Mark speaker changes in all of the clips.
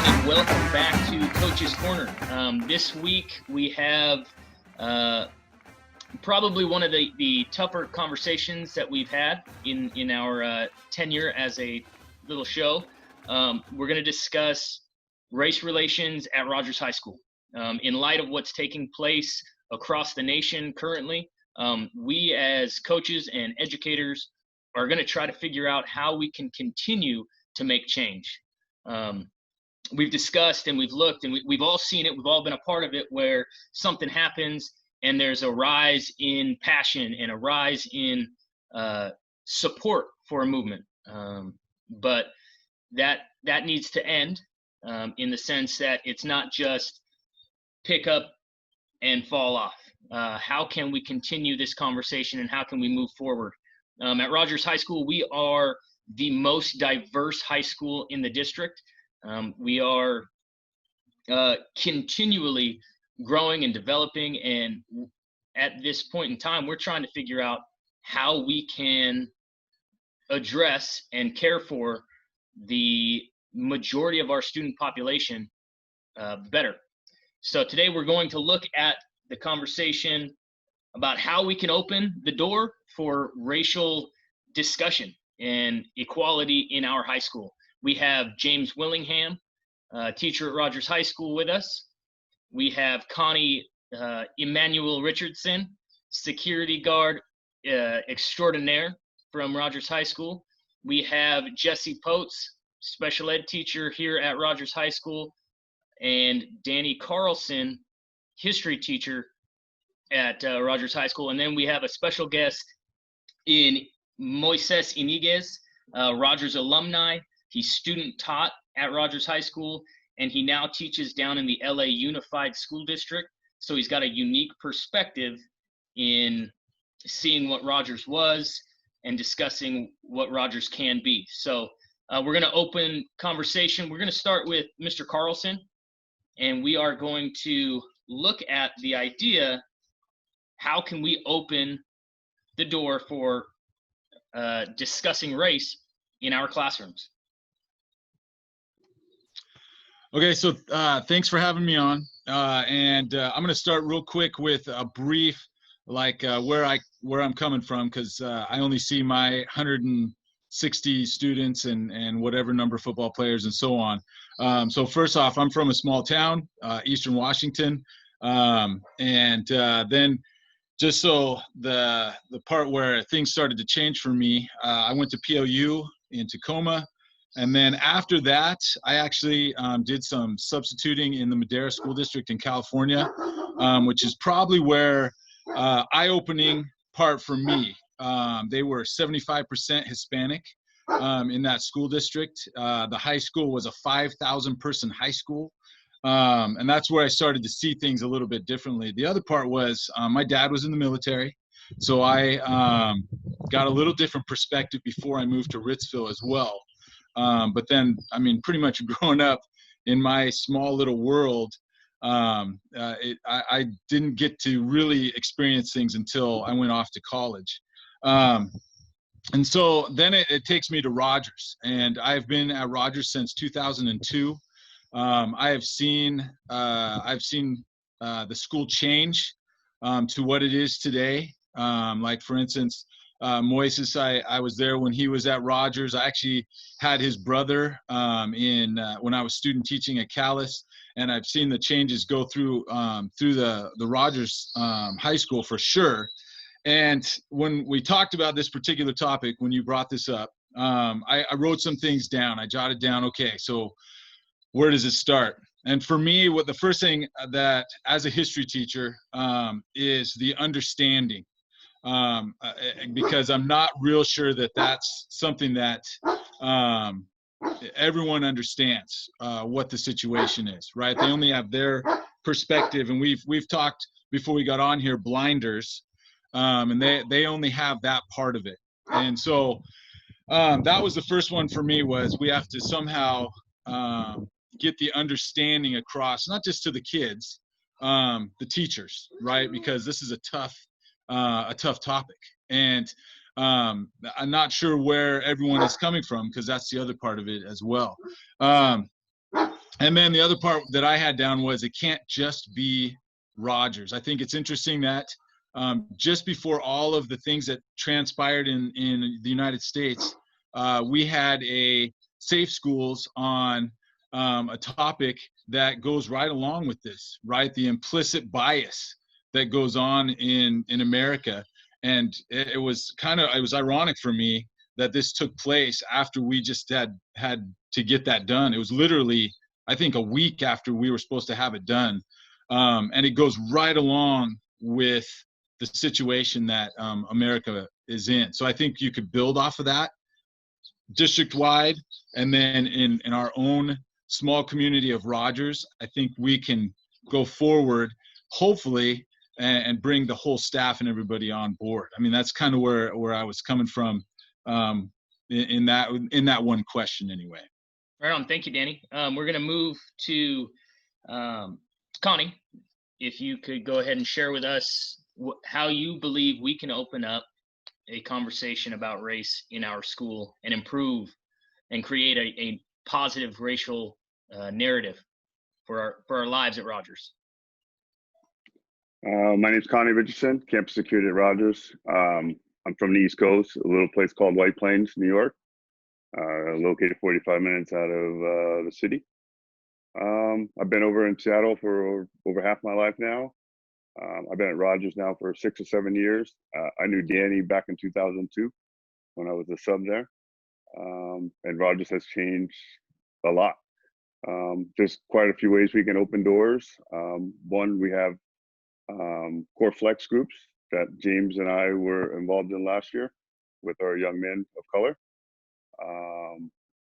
Speaker 1: Welcome back to Coach's Corner. This week we have probably one of the tougher conversations that we've had in our tenure as a little show. We're going to discuss race relations at Rogers High School. In light of what's taking place across the nation currently, we as coaches and educators are going to try to figure out how we can continue to make change. We've discussed and we've looked and we've all seen it. We've all been a part of it where something happens and there's a rise in passion and a rise in support for a movement. But that needs to end in the sense that it's not just pick up and fall off. How can we continue this conversation and how can we move forward? At Rogers High School, we are the most diverse high school in the district. We are continually growing and developing, and at this point in time, we're trying to figure out how we can address and care for the majority of our student population better. So today we're going to look at the conversation about how we can open the door for racial discussion and equality in our high school. We have James Willingham, teacher at Rogers High School, with us. We have Connie Emmanuel Richardson, security guard extraordinaire from Rogers High School. We have Jesse Potes, special ed teacher here at Rogers High School, and Danny Carlson, history teacher at Rogers High School. And then we have a special guest in Moises Iniguez, Rogers alumni. He's student taught at Rogers High School, and he now teaches down in the LA Unified School District. So he's got a unique perspective in seeing what Rogers was and discussing what Rogers can be. So we're going to open conversation. We're going to start with Mr. Carlson, and we are going to look at the idea, how can we open the door for discussing race in our classrooms?
Speaker 2: Okay, so thanks for having me on, and I'm going to start real quick with a brief, where I'm coming from, because I only see my 160 students and whatever number of football players and so on. So first off, I'm from a small town, Eastern Washington, and then just so the part where things started to change for me, I went to PLU in Tacoma. And then after that, I actually did some substituting in the Madera School District in California, which is probably where eye-opening part for me. They were 75% Hispanic in that school district. The high school was a 5,000-person high school. And that's where I started to see things a little bit differently. The other part was my dad was in the military. So I got a little different perspective before I moved to Ritzville as well. But then, I mean, pretty much growing up in my small little world, I didn't get to really experience things until I went off to college. And so then it takes me to Rogers, and I've been at Rogers since 2002. I have seen the school change to what it is today. Like, for instance, Moises, I was there when he was at Rogers. I actually had his brother when I was student teaching at Callis, and I've seen the changes go through the Rogers High School for sure. And when we talked about this particular topic, when you brought this up, I wrote some things down. I jotted down, okay, so where does it start? And for me, what the first thing that, as a history teacher, is the understanding. Because I'm not real sure that that's something that everyone understands what the situation is, right? They only have their perspective, and we've talked before we got on here, blinders, and they only have that part of it. And so that was the first one for me, was we have to somehow get the understanding across, not just to the kids, the teachers, right? Because this is a tough topic, and I'm not sure where everyone is coming from, because that's the other part of it as well. And then the other part that I had down was it can't just be Rodgers. I think it's interesting that just before all of the things that transpired in the United States, we had a safe schools on a topic that goes right along with this, right? The implicit bias that goes on in America. And it was ironic for me that this took place after we just had to get that done. It was literally, I think, a week after we were supposed to have it done. And it goes right along with the situation that America is in. So I think you could build off of that district wide, and then in our own small community of Rogers, I think we can go forward, hopefully, and bring the whole staff and everybody on board. I mean, that's kind of where I was coming from in that one question anyway.
Speaker 1: Right on. Thank you, Danny. We're going to move to Connie. If you could go ahead and share with us how you believe we can open up a conversation about race in our school and improve and create a positive racial narrative for our lives at Rogers.
Speaker 3: My name is Connie Richardson, campus security at Rogers. I'm from the East Coast, a little place called White Plains, New York, located 45 minutes out of the city. I've been over in Seattle for over half my life now. I've been at Rogers now for 6 or 7 years. I knew Danny back in 2002 when I was a sub there. And Rogers has changed a lot. There's quite a few ways we can open doors. One, we have core flex groups that James and I were involved in last year with our young men of color.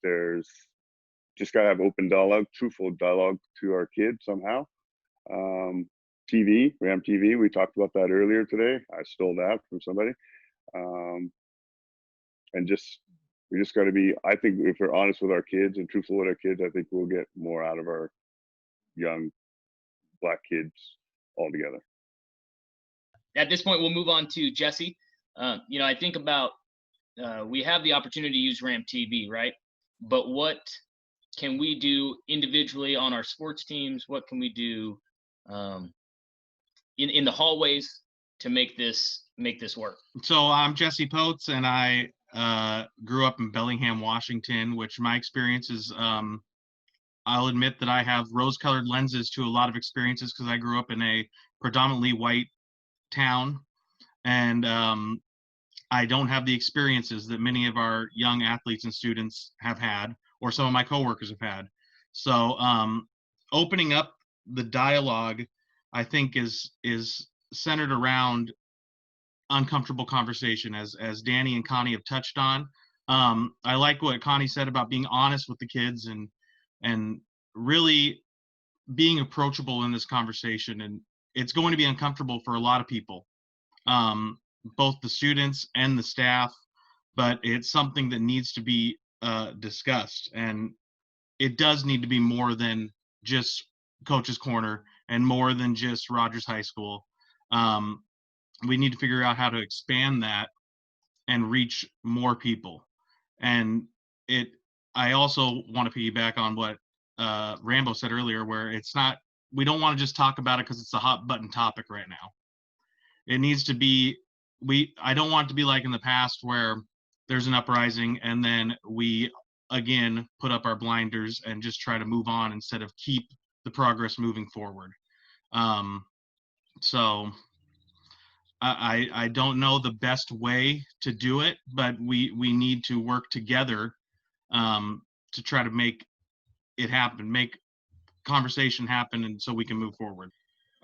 Speaker 3: There's just gotta have open dialogue, truthful dialogue to our kids somehow. TV, Ram TV, we talked about that earlier today. I stole that from somebody. And we just got to be, I think if we're honest with our kids and truthful with our kids, I think we'll get more out of our young Black kids altogether.
Speaker 1: At this point, we'll move on to Jesse. I think about, we have the opportunity to use Ram TV, right? But what can we do individually on our sports teams? What can we do in the hallways to make this work?
Speaker 4: So I'm Jesse Potes, and I grew up in Bellingham, Washington, which my experience is, I'll admit that I have rose-colored lenses to a lot of experiences because I grew up in a predominantly white town, and I don't have the experiences that many of our young athletes and students have had, or some of my coworkers have had. So opening up the dialogue, I think, is centered around uncomfortable conversation, as Danny and Connie have touched on. I like what Connie said about being honest with the kids and really being approachable in this conversation. And it's going to be uncomfortable for a lot of people, both the students and the staff, but it's something that needs to be discussed. And it does need to be more than just Coach's Corner and more than just Rogers High School. We need to figure out how to expand that and reach more people. And I also want to piggyback on what Rambo said earlier, where we don't want to just talk about it because it's a hot button topic right now. It needs to be, I don't want it to be like in the past where there's an uprising and then we again put up our blinders and just try to move on instead of keep the progress moving forward. So I don't know the best way to do it, but we need to work together to try to make it happen, make conversation happen, and so we can move forward.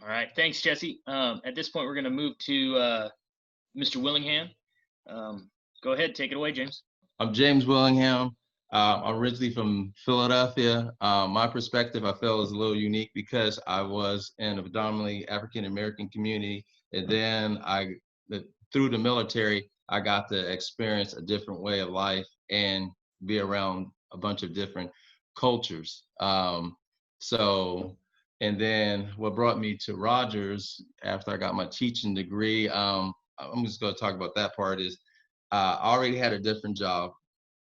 Speaker 1: All right, thanks, Jesse. At this point, we're going to move to Mr. Willingham. Go ahead, take it away, James.
Speaker 5: I'm James Willingham. I'm originally from Philadelphia. My perspective, I felt, is a little unique because I was in a predominantly African-American community. And then through the military, I got to experience a different way of life and be around a bunch of different cultures. And then what brought me to Rogers after I got my teaching degree, I'm just going to talk about that part, is I already had a different job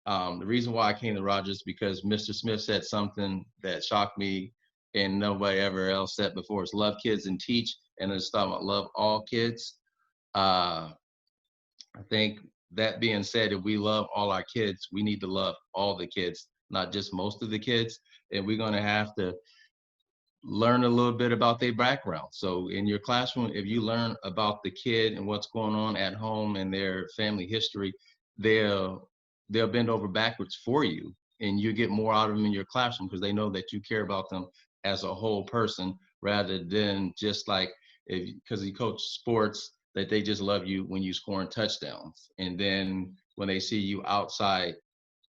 Speaker 5: The reason why I came to Rogers because Mr. Smith said something that shocked me and nobody ever else said before. It's love kids and teach, and it's talking about love all kids. I think that being said, if we love all our kids, we need to love all the kids, not just most of the kids. And we're going to have to learn a little bit about their background. So in your classroom, if you learn about the kid and what's going on at home and their family history, they'll bend over backwards for you, and you get more out of them in your classroom because they know that you care about them as a whole person rather than just like because you coach sports that they just love you when you scoring touchdowns, and then when they see you outside,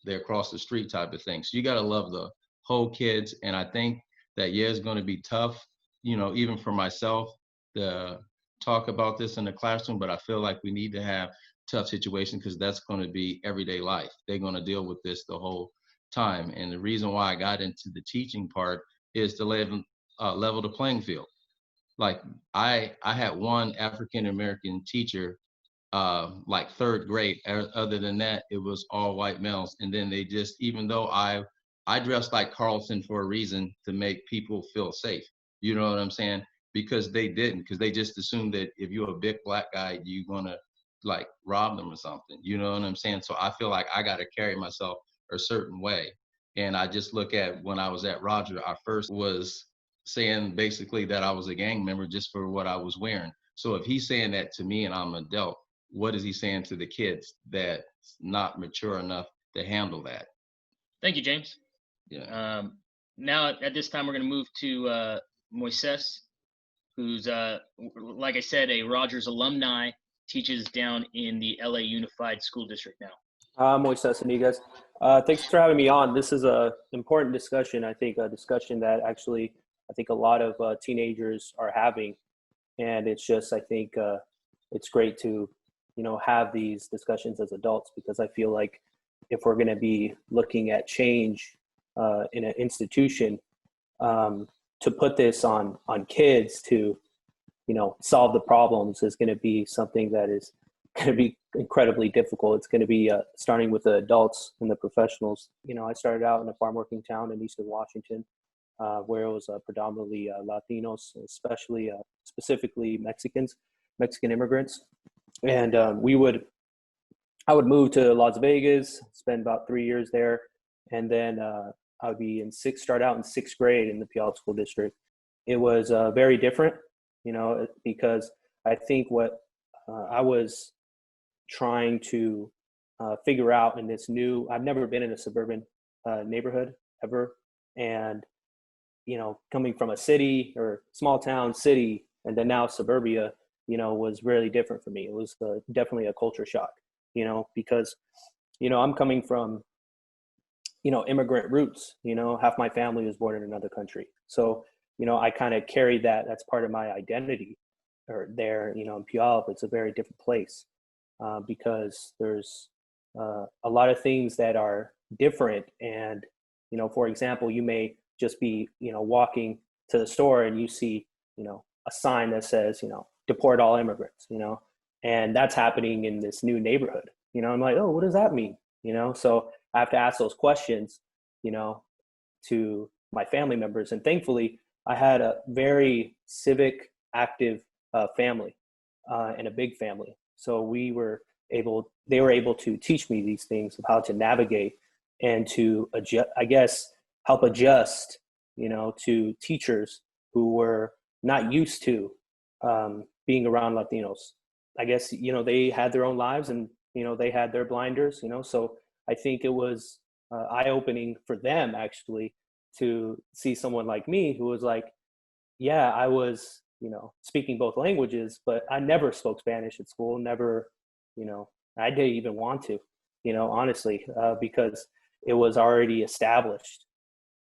Speaker 5: they're across the street type of thing. So you got to love the whole kids, and I think that it's going to be tough, even for myself to talk about this in the classroom, but I feel like we need to have tough situations because that's going to be everyday life. They're going to deal with this the whole time. And the reason why I got into the teaching part is to level the playing field. Like I had one African American teacher, like third grade. Other than that, it was all white males. And then they just, even though I dressed like Carlson for a reason to make people feel safe. You know what I'm saying? Because they didn't, because they just assumed that if you're a big black guy, you're gonna like rob them or something. You know what I'm saying? So I feel like I got to carry myself a certain way. And I just look at when I was at Roger, I first was saying basically that I was a gang member just for what I was wearing. So if he's saying that to me and I'm an adult, what is he saying to the kids that's not mature enough to handle that?
Speaker 1: Thank you, James.
Speaker 5: Yeah.
Speaker 1: Now at this time, we're going to move to Moises, who's, like I said, a Rogers alumni, teaches down in the LA Unified School District now.
Speaker 6: Moises Amigas. Thanks for having me on. This is an important discussion. I think a discussion that actually I think a lot of teenagers are having, and it's just I think it's great to have these discussions as adults, because I feel like if we're going to be looking at change in an institution, to put this on kids to solve the problems is going to be something that is going to be incredibly difficult. It's going to be starting with the adults and the professionals. I started out in a farm working town in Eastern Washington, where it was predominantly Latinos, especially specifically Mexican immigrants. And I would move to Las Vegas, spend about 3 years there, and then I would be start out in sixth grade in the Puyallup School District. It was very different, because I think what I was trying to figure out in this I've never been in a suburban neighborhood ever. And, coming from a city or small town city, and then now suburbia, was really different for me. It was definitely a culture shock, because, I'm coming from, immigrant roots. Half my family was born in another country. So, I kind of carried that. That's part of my identity. Or there, in Puyallup, it's a very different place because there's a lot of things that are different. And, for example, you may just be, walking to the store and you see, a sign that says, deport all immigrants, and that's happening in this new neighborhood. I'm like, oh, what does that mean? So I have to ask those questions, to my family members. And thankfully, I had a very civic, active family and a big family. So they were able to teach me these things of how to navigate and to adjust, I guess, help adjust, to teachers who were not used to being around Latinos. I guess, they had their own lives and, they had their blinders, so I think it was eye-opening for them actually to see someone like me who was like, yeah, I was, speaking both languages, but I never spoke Spanish at school. Never, I didn't even want to, honestly, because it was already established,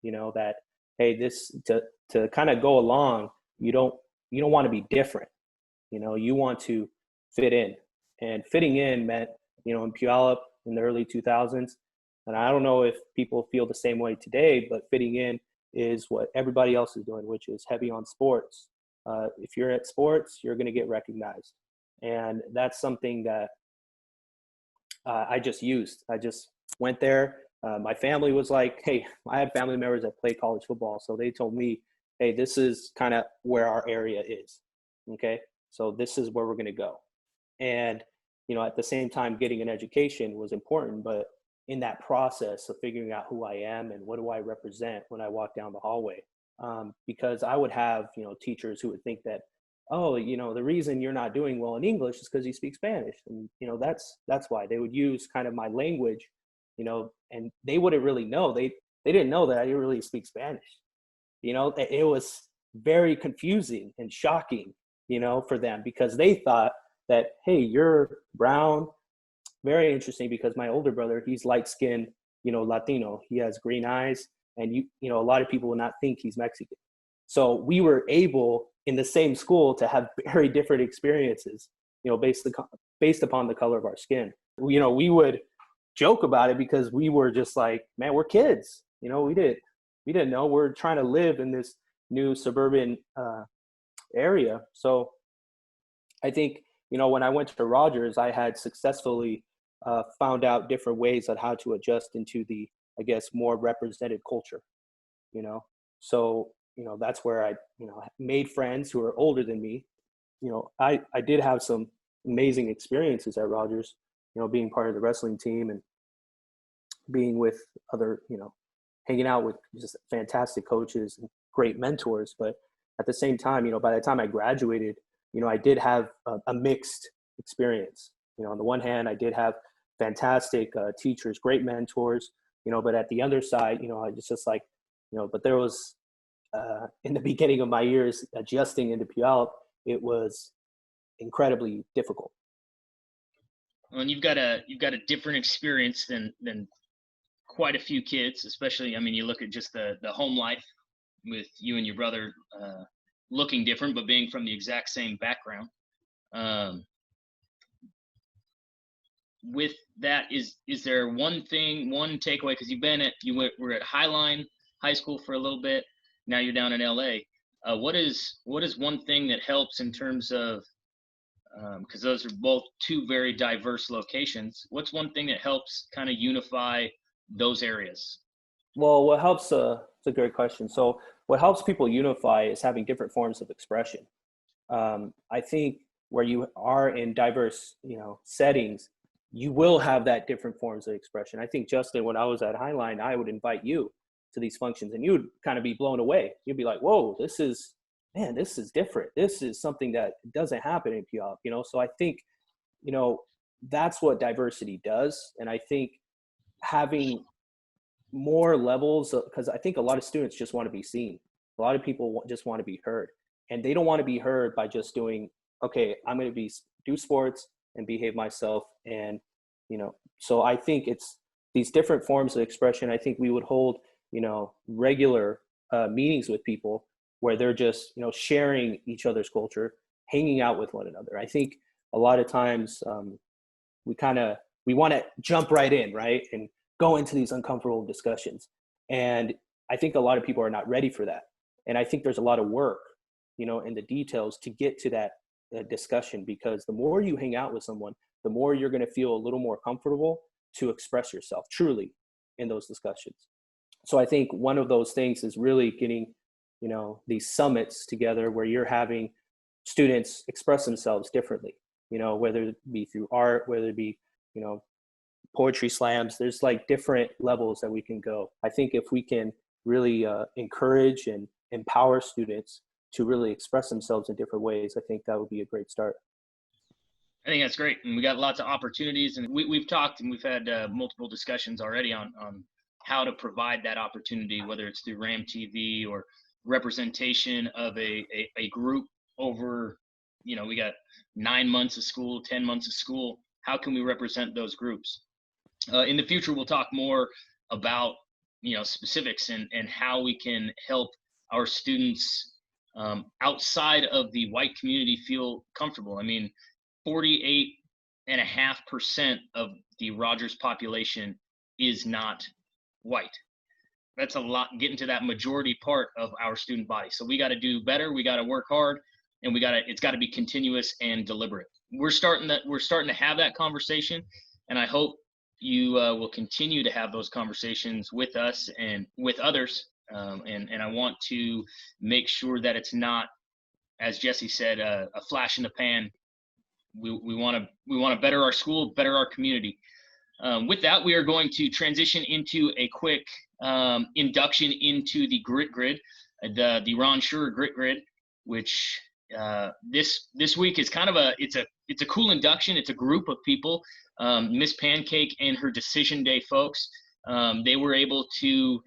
Speaker 6: that, hey, this to kind of go along, you don't want to be different, you want to fit in. And fitting in meant, in Puyallup in the early 2000s, and I don't know if people feel the same way today, but fitting in is what everybody else is doing, which is heavy on sports. If you're at sports, you're going to get recognized. And that's something that I just used. went there. My family was like, hey, I have family members that play college football. So they told me, hey, this is kind of where our area is. Okay. So this is where we're going to go. And, at the same time, getting an education was important, but in that process of figuring out who I am and what do I represent when I walk down the hallway, because I would have, teachers who would think that, oh, the reason you're not doing well in English is because you speak Spanish. And, that's why they would use kind of my language, and they wouldn't really know. They didn't know that I didn't really speak Spanish. It was very confusing and shocking, for them, because they thought that, hey, you're brown. Very interesting, because my older brother, he's light skinned, Latino. He has green eyes, and a lot of people will not think he's Mexican. So we were able in the same school to have very different experiences, based upon the color of our skin. We would joke about it because we were just like, man, we're kids. We didn't know. We're trying to live in this new suburban area. So I think, when I went to Rogers, I had successfully found out different ways on how to adjust into the, I guess, more represented culture, So, that's where I, made friends who are older than me. I did have some amazing experiences at Rogers, being part of the wrestling team and being with other, hanging out with just fantastic coaches and great mentors. But at the same time, by the time I graduated, I did have a mixed experience. On the one hand, I did have fantastic teachers, great mentors, but at the other side, I just like, but there was, in the beginning of my years adjusting into Puyallup, it was incredibly difficult.
Speaker 1: Well, and you've got a different experience than quite a few kids, especially, you look at just the home life with you and your brother, looking different, but being from the exact same background. With that, is there one takeaway? Because were at Highline High School for a little bit. Now you're down in LA. What is one thing that helps in terms of, because those are both two very diverse locations, what's one thing that helps kind of unify those areas?
Speaker 6: Well, what helps, it's a great question. So what helps people unify is having different forms of expression. I think where you are in diverse, settings, you will have that different forms of expression. I think, Justin, when I was at Highline, I would invite you to these functions and you would kind of be blown away. You'd be like, whoa, this is different. This is something that doesn't happen in Puyallup, So I think, that's what diversity does. And I think having more levels, because I think a lot of students just want to be seen. A lot of people just want to be heard, and they don't want to be heard by just doing, okay, I'm going to do sports and behave myself. And, so I think it's these different forms of expression. I think we would hold, regular meetings with people where they're just, sharing each other's culture, hanging out with one another. I think a lot of times we want to jump right in, right? And go into these uncomfortable discussions. And I think a lot of people are not ready for that. And I think there's a lot of work, in the details to get to that discussion, because the more you hang out with someone, the more you're going to feel a little more comfortable to express yourself truly in those discussions. So I think one of those things is really getting, these summits together where you're having students express themselves differently, whether it be through art, whether it be, poetry slams. There's like different levels that we can go. I think if we can really encourage and empower students to really express themselves in different ways, I think that would be a great start.
Speaker 1: I think that's great. And we got lots of opportunities, and we've talked and we've had multiple discussions already on how to provide that opportunity, whether it's through RAM TV or representation of a group over, we got 9 months of school, 10 months of school. How can we represent those groups? In the future, we'll talk more about, specifics and how we can help our students outside of the white community feel comfortable. 48.5% of the Rogers population is not white. That's a lot, getting to that majority part of our student body. So we got to do better. We got to work hard, and it's got to be continuous and deliberate. We're starting to have that conversation, and I hope you will continue to have those conversations with us and with others. And I want to make sure that it's not, as Jesse said, a flash in the pan. We want to better our school, better our community. With that, we are going to transition into a quick induction into the Grit Grid, the Ron Schurer Grit Grid, which this week is kind of it's a cool induction. It's a group of people. Miss Pancake and her Decision Day folks, they were able to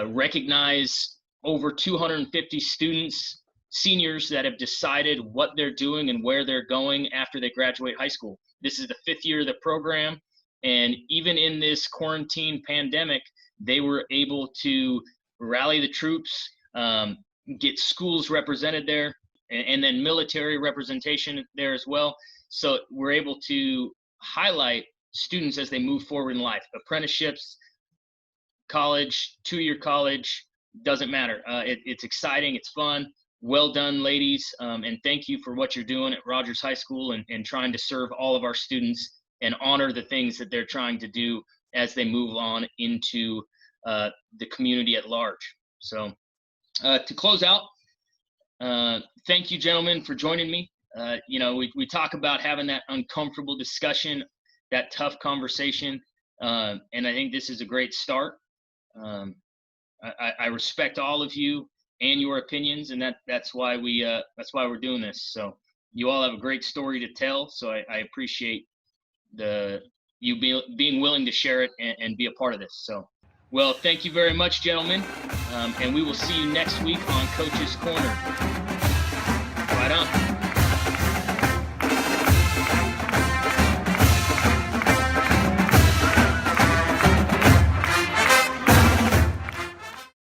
Speaker 1: recognize over 250 students, seniors that have decided what they're doing and where they're going after they graduate high school. This is the 5th year of the program, and even in this quarantine pandemic, they were able to rally the troops, get schools represented there, and then military representation there as well. So we're able to highlight students as they move forward in life. Apprenticeships, college, 2-year college, doesn't matter. It's exciting, it's fun. Well done, ladies, and thank you for what you're doing at Rogers High School and trying to serve all of our students and honor the things that they're trying to do as they move on into the community at large. So to close out, thank you, gentlemen, for joining me. We talk about having that uncomfortable discussion, that tough conversation, and I think this is a great start. I respect all of you and your opinions, and that's why we're doing this. So you all have a great story to tell. So I appreciate you being willing to share it and be a part of this. So, well, thank you very much, gentlemen, and we will see you next week on Coach's Corner. Right on.